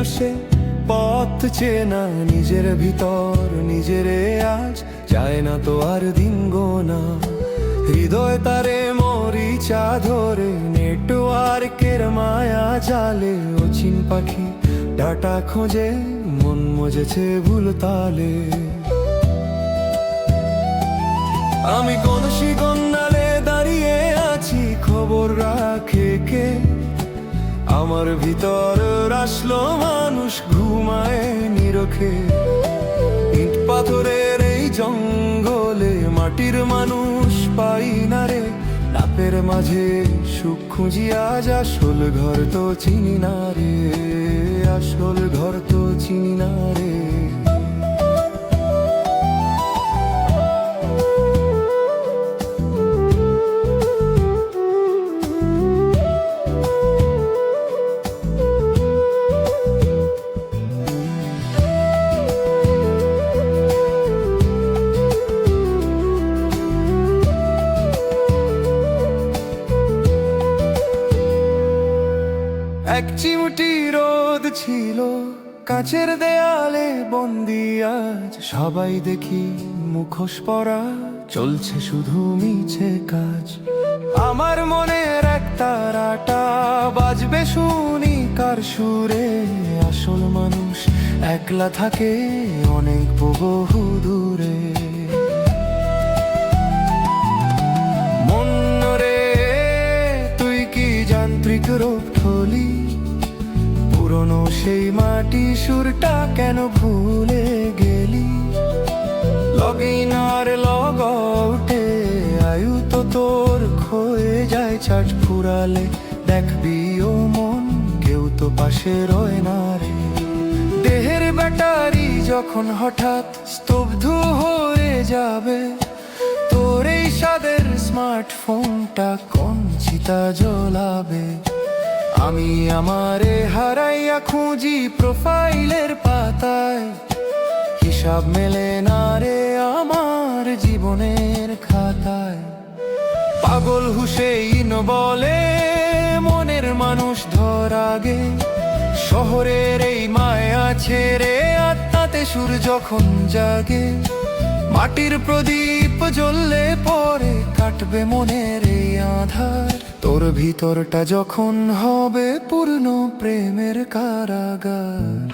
আসে পথ চেনা, নিজের ভিতর নিজেরে আজ চায় না তো আর দিন গোনা। হৃদয় তারে মরিচা ধরে, নেটওয়ার্কের মায়া জালে, অচিন পাখি ডাটা খোঁজে, মন মজেছে ভুল তালে। আমি কোন শিকন্নালে দাঁড়িয়ে আছি, খবর রাখে কে? আমার ভিতর আসলো মানুষ, ঘুমায় নিরখে। ইট পাথরের এই জঙ্গলে মাটির মানুষ পাই না রে। ডাপের মাঝে সুখ খুঁজি আজ, আসল ঘর তো চিনি না রে, আসল ঘর তো চিনি না রে। এক চিমটি রোদ ছিল কাঁচের দেয়ালে বন্দি আজ, সবাই দেখি মুখোশ পরা, চলছে শুধু মিছে কাজ। আমার মনের এক তারাটা বাজবে শুনি কার সুরে, আসল মানুষ একলা থাকে অনেক বহু দূরে। মন রে তুই কি যান্ত্রিক রূপ ঠলি, পুরনো সেই মাটি সুরটা কেন ভুলে গেলি? লগ ইন আর লগ আউটে আয়ু তো তোর ক্ষয়ে যায়, চাট ফুরালে দেখবি ও মন কেউ তো পাশে রয় না রে। দেহের ব্যাটারি যখন হঠাৎ স্তব্ধ হয়ে যাবে, তোর এই স্বাদের স্মার্টফোনটা কোন চিতা জ্বলাবে? আমি আমারে হারাইয়া খুঁজি প্রোফাইলের পাতায়, হিসাব মেলে না রে আমার জীবনের খাতায়। পাগল হুসেইন বলে মনের মানুষ ধর আগে, শহরের এই মায়া ছেড়ে আত্মাতে সুর যখন জাগে। মাটির প্রদীপ জ্বললে পরে কাটবে মনের এই আধার, তোর ভিতরটা যখন হবে পূর্ণ প্রেমের কারাগার।